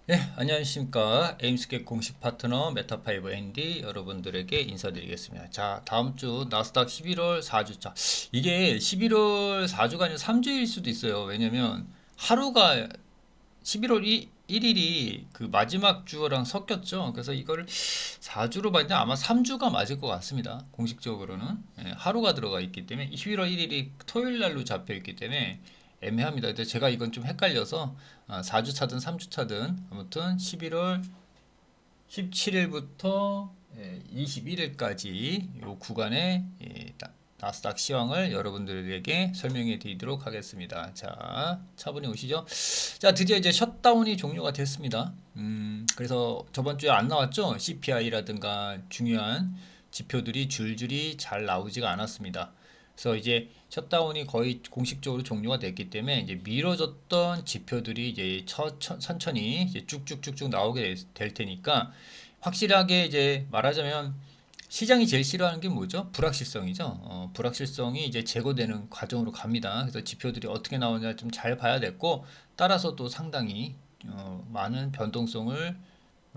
네, 안녕하십니까. 에임스캡 공식 파트너 메타파이브 앤디 여러분들에게 인사드리겠습니다. 자, 다음 주 나스닥 11월 4주차. 이게 11월 4주가 아니라 3주일 수도 있어요. 왜냐면 하루가 11월 1일이 그 마지막 주랑 섞였죠. 그래서 이거를 4주로 봤는데 아마 3주가 맞을 것 같습니다. 공식적으로는. 예, 하루가 들어가 있기 때문에 11월 1일이 토요일 날로 잡혀 있기 때문에 애매합니다. 근데 제가 이건 좀 헷갈려서 4주 차든 3주 차든 아무튼 11월 17일부터 21일까지 이 구간의 나스닥 시황을 여러분들에게 설명해 드리도록 하겠습니다. 자, 차분히 오시죠. 자, 드디어 이제 셧다운이 종료가 됐습니다. 그래서 저번 주에 안 나왔죠? CPI라든가 중요한 지표들이 줄줄이 잘 나오지가 않았습니다. 그래서 이제 셧다운이 거의 공식적으로 종료가 됐기 때문에 이제 미뤄졌던 지표들이 이제 천천히 이제 쭉쭉쭉쭉 나오게 될 테니까 확실하게 이제 말하자면 시장이 제일 싫어하는 게 뭐죠? 불확실성이죠. 불확실성이 이제 제거되는 과정으로 갑니다. 그래서 지표들이 어떻게 나오냐 좀 잘 봐야 됐고 따라서 또 상당히 많은 변동성을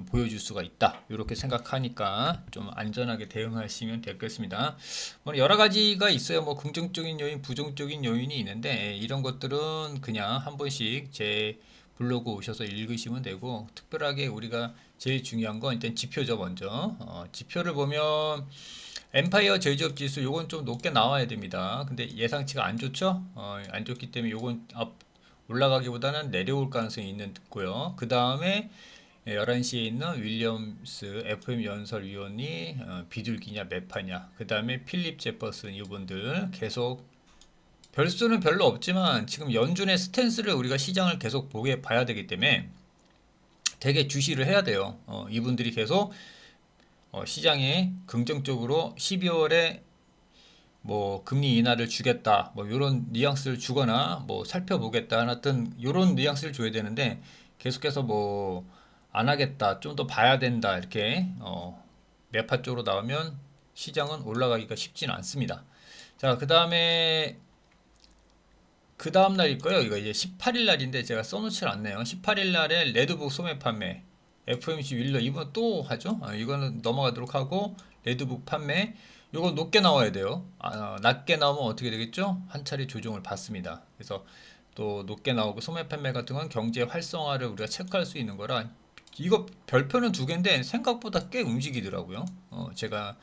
보여줄 수가 있다. 이렇게 생각하니까 좀 안전하게 대응하시면 되겠습니다. 뭐 여러 가지가 있어요. 뭐 긍정적인 요인, 부정적인 요인이 있는데 이런 것들은 그냥 한 번씩 제 블로그 오셔서 읽으시면 되고 특별하게 우리가 제일 중요한 건 일단 지표죠 먼저. 지표를 보면 엠파이어 제조업 지수 요건 좀 높게 나와야 됩니다. 근데 예상치가 안 좋죠? 안 좋기 때문에 요건 올라가기보다는 내려올 가능성이 있는 고요. 그 다음에 11시에 있는 윌리엄스 FM 연설위원이 비둘기냐 매파냐 그 다음에 필립 제퍼슨 이분들 계속 별수는 별로 없지만 지금 연준의 스탠스를 우리가 시장을 계속 보게 봐야 되기 때문에 되게 주시를 해야 돼요. 이분들이 계속 시장에 긍정적으로 12월에 뭐 금리 인하를 주겠다 뭐 이런 뉘앙스를 주거나 뭐 살펴보겠다 하여튼 이런 뉘앙스를 줘야 되는데 계속해서 뭐 안 하겠다 좀 더 봐야 된다 이렇게 매파 쪽으로 나오면 시장은 올라가기가 쉽지는 않습니다. 자, 그 다음 날일 거예요. 이거 이제 18일 날인데 제가 써놓지 않네요. 18일 날에 레드북 소매 판매 FMC 윌러 이번 또 하죠. 이거는 넘어가도록 하고 레드북 판매 이거 높게 나와야 돼요. 낮게 나오면 어떻게 되겠죠? 한 차례 조정을 받습니다. 그래서 또 높게 나오고 소매 판매 같은 건 경제 활성화를 우리가 체크할 수 있는 거라 이거 별표는 두 개인데 생각보다 꽤 움직이더라고요. 제가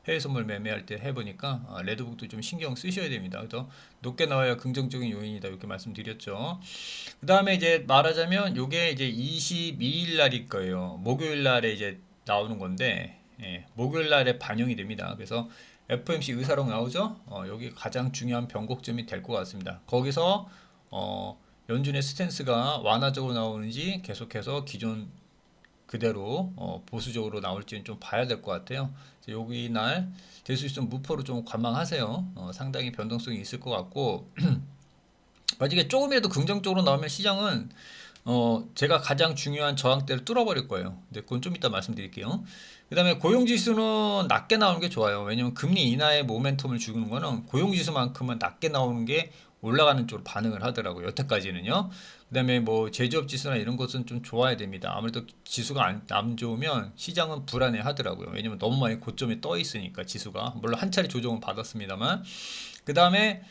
해외 선물 매매할 때 해보니까 레드북도 좀 신경 쓰셔야 됩니다. 그래서 높게 나와야 긍정적인 요인이다 이렇게 말씀드렸죠. 그 다음에 이제 말하자면 요게 이제 22일 날일 거예요. 목요일 날에 이제 나오는 건데 목요일 날에 반영이 됩니다. 그래서 FMC 의사록 나오죠. 여기 가장 중요한 변곡점이 될 것 같습니다. 거기서 연준의 스탠스가 완화적으로 나오는지 계속해서 기존 그대로 보수적으로 나올지는 좀 봐야 될 것 같아요. 여기 날 될 수 있으면 무포로 좀 관망하세요. 상당히 변동성이 있을 것 같고 만약에 조금이라도 긍정적으로 나오면 시장은 제가 가장 중요한 저항대를 뚫어버릴 거예요. 근데 그건 좀 이따 말씀드릴게요. 그 다음에 고용지수는 낮게 나오는 게 좋아요. 왜냐면 금리 인하의 모멘텀을 주는 거는 고용지수만큼은 낮게 나오는 게 올라가는 쪽으로 반응을 하더라고요. 여태까지는요. 그 다음에 뭐 제조업 지수나 이런 것은 좀 좋아야 됩니다. 아무래도 지수가 안 좋으면 시장은 불안해 하더라고요. 왜냐면 너무 많이 고점에 떠 있으니까 지수가. 물론 한 차례 조정은 받았습니다만. 그 다음에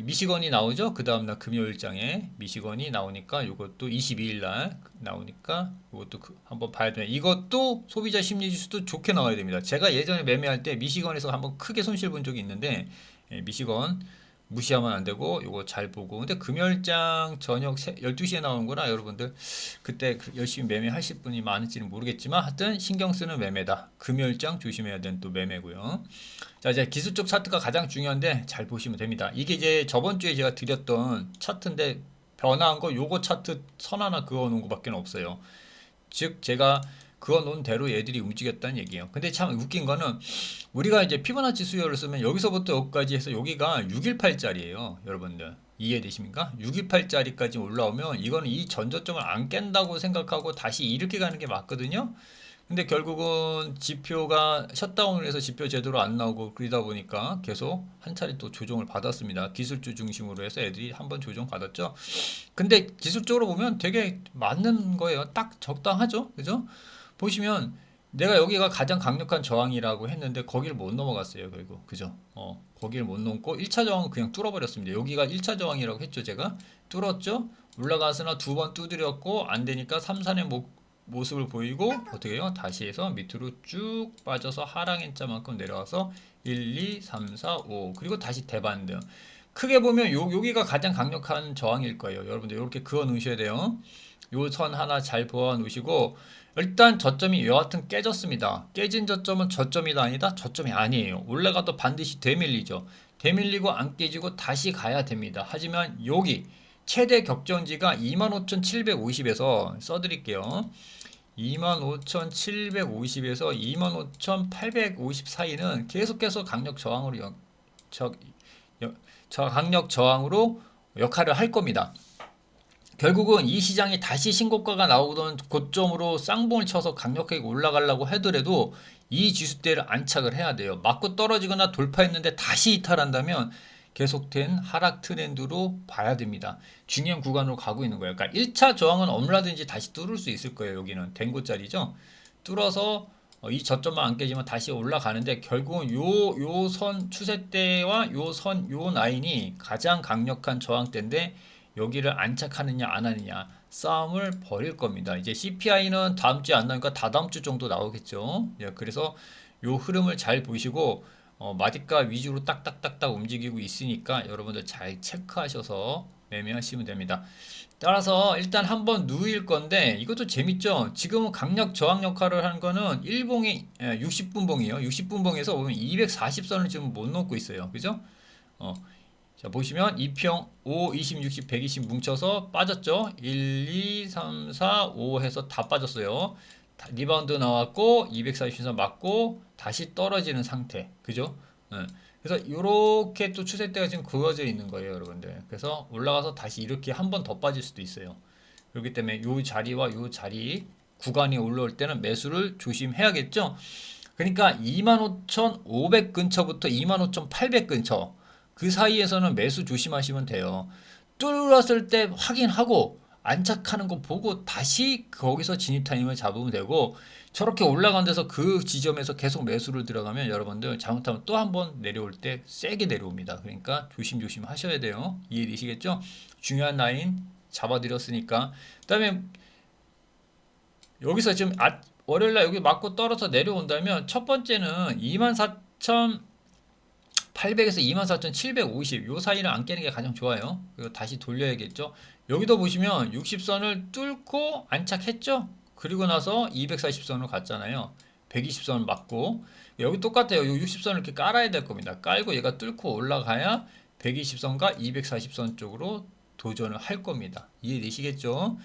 미시건이 나오죠. 그 다음날 금요일장에 미시건이 나오니까 이것도 22일 날 나오니까 이것도 한번 봐야 돼요. 이것도 소비자 심리 지수도 좋게 나와야 됩니다. 제가 예전에 매매할 때 미시건에서 한번 크게 손실 본 적이 있는데 미시건 무시하면 안 되고 이거 잘 보고 근데 금요일장 저녁 12시에 나오는 거나 여러분들 그때 열심히 매매하실 분이 많을지는 모르겠지만 하여튼 신경 쓰는 매매다. 금요일장 조심해야 되는 또 매매고요. 자, 이제 기술적 차트가 가장 중요한데 잘 보시면 됩니다. 이게 이제 저번 주에 제가 드렸던 차트인데 변화한 거 요거 차트 선 하나 그어 놓은 거밖에 없어요. 즉 제가 그어 놓은 대로 얘들이 움직였다는 얘기예요. 근데 참 웃긴 거는 우리가 이제 피보나치 수열을 쓰면 여기서부터 여기까지 해서 여기가 618짜리예요. 여러분들 이해되십니까? 618짜리까지 올라오면 이거는 이 전저점을 안 깬다고 생각하고 다시 이렇게 가는 게 맞거든요. 근데 결국은 지표가 셧다운을 해서 지표 제대로 안 나오고 그러다 보니까 계속 한 차례 또 조정을 받았습니다. 기술주 중심으로 해서 애들이 한번 조정 받았죠. 근데 기술적으로 보면 되게 맞는 거예요. 딱 적당하죠. 그죠? 보시면 내가 여기가 가장 강력한 저항이라고 했는데 거기를 못 넘어갔어요. 결국. 그죠? 거기를 못 넘고 1차 저항은 그냥 뚫어버렸습니다. 여기가 1차 저항이라고 했죠. 제가. 뚫었죠? 올라가서나 두 번 두드렸고 안 되니까 3, 4의 모습을 보이고 어떻게 해요? 다시 해서 밑으로 쭉 빠져서 하락 N자만큼 내려와서 1, 2, 3, 4, 5 그리고 다시 대반등. 크게 보면 여기가 가장 강력한 저항일 거예요. 여러분들 이렇게 그어 놓으셔야 돼요. 요 선 하나 잘 보아 놓으시고 일단 저점이 여하튼 깨졌습니다. 깨진 저점은 저점이다 아니다? 저점이 아니에요. 올라가도 반드시 되밀리죠. 되밀리고 안 깨지고 다시 가야 됩니다. 하지만 여기 최대 격전지가 25,750에서 써드릴게요. 25,750에서 25,850 사이는 계속해서 강력 저항으로 강력 저항으로 역할을 할 겁니다. 결국은 이 시장이 다시 신고가가 나오던 고점으로 쌍봉을 쳐서 강력하게 올라가려고 하더라도 이 지수대를 안착을 해야 돼요. 맞고 떨어지거나 돌파했는데 다시 이탈한다면 계속된 하락 트렌드로 봐야 됩니다. 중요한 구간으로 가고 있는 거예요. 그러니까 1차 저항은 얼마든지 다시 뚫을 수 있을 거예요. 여기는 댕고짜리죠. 뚫어서 이 저점만 안 깨지면 다시 올라가는데 결국은 요 선 추세대와 요 라인이 가장 강력한 저항대인데 여기를 안착하느냐 안 하느냐 싸움을 벌일 겁니다. 이제 CPI는 다음 주에 안 나오니까 다다음 주 정도 나오겠죠. 예, 그래서 요 흐름을 잘 보시고 마디가 위주로 딱딱딱딱 움직이고 있으니까 여러분들 잘 체크하셔서 매매하시면 됩니다. 따라서 일단 한번 누일 건데 이것도 재밌죠. 지금은 강력 저항 역할을 하는 거는 1봉이 60분봉이에요. 60분봉에서 보면 240선을 지금 못 넘고 있어요. 그죠? 자 보시면 2평 5, 20, 60, 120 뭉쳐서 빠졌죠. 1, 2, 3, 4, 5 해서 다 빠졌어요. 리바운드 나왔고 240선 맞고 다시 떨어지는 상태. 그죠? 그래서 이렇게 또 추세대가 지금 그어져 있는 거예요, 여러분들. 그래서 올라가서 다시 이렇게 한 번 더 빠질 수도 있어요. 그렇기 때문에 이 자리와 이 자리 구간이 올라올 때는 매수를 조심해야겠죠. 그러니까 25,500 근처부터 25,800 근처 그 사이에서는 매수 조심하시면 돼요. 뚫었을 때 확인하고 안착하는 거 보고 다시 거기서 진입 타임을 잡으면 되고 저렇게 올라간 데서 그 지점에서 계속 매수를 들어가면 여러분들 잘못하면 또 한 번 내려올 때 세게 내려옵니다. 그러니까 조심조심 하셔야 돼요. 이해되시겠죠? 중요한 라인 잡아드렸으니까 그다음에 여기서 지금 월요일날 여기 맞고 떨어져 내려온다면 첫 번째는 24,800에서 24,750 요 사이를 안 깨는 게 가장 좋아요. 그리고 다시 돌려야겠죠. 여기도 보시면 60선을 뚫고 안착했죠. 그리고 나서 240선으로 갔잖아요. 120선 맞고 여기 똑같아요. 60선을 이렇게 깔아야 될 겁니다. 깔고 얘가 뚫고 올라가야 120선과 240선 쪽으로 도전을 할 겁니다. 이해되시겠죠?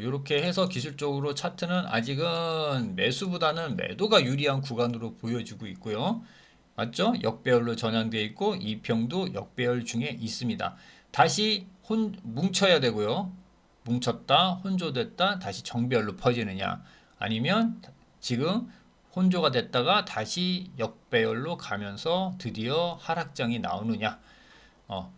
이렇게 해서 기술적으로 차트는 아직은 매수보다는 매도가 유리한 구간으로 보여지고 있고요. 맞죠? 역배열로 전환되어 있고 이평도 역배열 중에 있습니다. 다시 뭉쳐야 되고요. 뭉쳤다, 혼조됐다, 다시 정배열로 퍼지느냐 아니면 지금 혼조가 됐다가 다시 역배열로 가면서 드디어 하락장이 나오느냐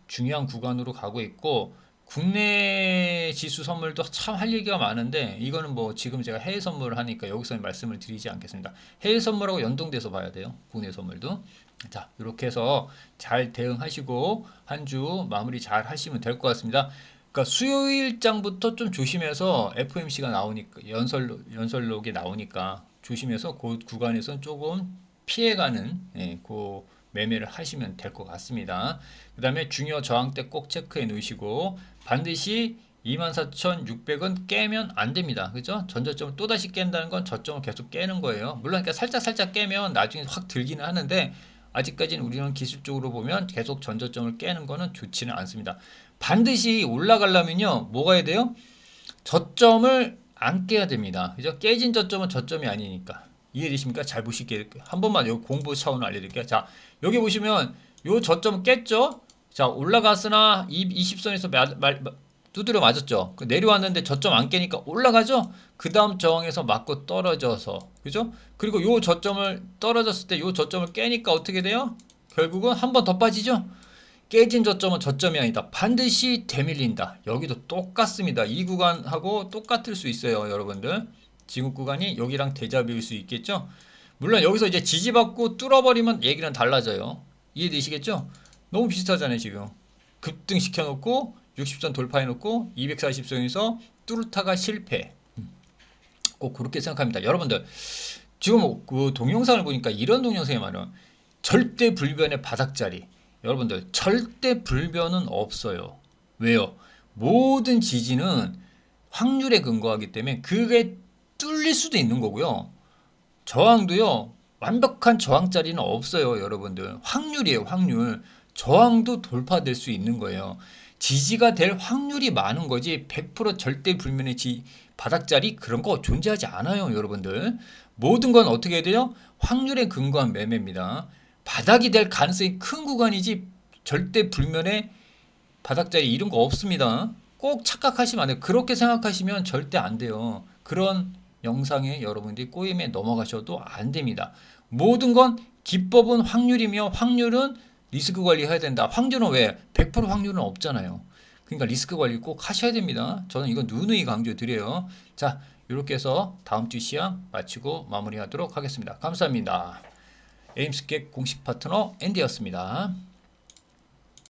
중요한 구간으로 가고 있고 국내 지수 선물도 참 할 얘기가 많은데 이거는 뭐 지금 제가 해외 선물을 하니까 여기서 말씀을 드리지 않겠습니다. 해외 선물하고 연동돼서 봐야 돼요. 국내 선물도. 자, 이렇게 해서 잘 대응하시고 한 주 마무리 잘 하시면 될 것 같습니다. 그러니까 수요일장부터 좀 조심해서 FOMC가 나오니까 연설록이 나오니까 조심해서 그 구간에선 조금 피해가는 그 매매를 하시면 될 것 같습니다. 그 다음에 중요 저항대 꼭 체크해 놓으시고 반드시 24,600은 깨면 안 됩니다. 그죠? 전저점을 또다시 깬다는 건 저점을 계속 깨는 거예요. 물론 그러니까 살짝 깨면 나중에 확 들기는 하는데 아직까지는 우리는 기술적으로 보면 계속 전저점을 깨는 거는 좋지는 않습니다. 반드시 올라가려면요. 뭐가 해야 돼요? 저점을 안 깨야 됩니다. 그죠? 깨진 저점은 저점이 아니니까. 이해되십니까? 잘 보실게요. 한 번만 여기 공부 차원으로 알려드릴게요. 자, 여기 보시면 요 저점 깼죠? 자, 올라갔으나 20선에서 두드려 맞았죠. 내려왔는데 저점 안 깨니까 올라가죠. 그 다음 저항에서 맞고 떨어져서, 그죠? 그리고 요 저점을 떨어졌을 때 요 저점을 깨니까 어떻게 돼요? 결국은 한 번 더 빠지죠. 깨진 저점은 저점이 아니다. 반드시 되밀린다. 여기도 똑같습니다. 이 구간하고 똑같을 수 있어요, 여러분들. 지금 구간이 여기랑 대잡일 수 있겠죠. 물론 여기서 이제 지지받고 뚫어버리면 얘기는 달라져요. 이해되시겠죠? 너무 비슷하잖아요, 지금. 급등 시켜놓고 60선 돌파해놓고 240선에서 뚫다가 실패. 꼭 그렇게 생각합니다. 여러분들 지금 그 동영상을 보니까 이런 동영상이 많아요. 절대 불변의 바닥자리. 여러분들 절대 불변은 없어요. 왜요? 모든 지지는 확률에 근거하기 때문에 그게 뚫릴 수도 있는 거고요. 저항도요. 완벽한 저항자리는 없어요, 여러분들. 확률이에요, 확률. 저항도 돌파될 수 있는 거예요. 지지가 될 확률이 많은 거지 100% 절대 불면의 바닥자리 그런 거 존재하지 않아요, 여러분들. 모든 건 어떻게 해야 돼요? 확률에 근거한 매매입니다. 바닥이 될 가능성이 큰 구간이지 절대 불면의 바닥자리 이런 거 없습니다. 꼭 착각하시면 안 돼요. 그렇게 생각하시면 절대 안 돼요. 그런 영상에 여러분들이 꼬임에 넘어가셔도 안 됩니다. 모든 건 기법은 확률이며 확률은 리스크 관리해야 된다. 확률은 왜? 100% 확률은 없잖아요. 그러니까 리스크 관리 꼭 하셔야 됩니다. 저는 이건 누누이 강조드려요. 자, 이렇게 해서 다음 주 시향 마치고 마무리하도록 하겠습니다. 감사합니다. 에임스캡 공식 파트너 앤디였습니다.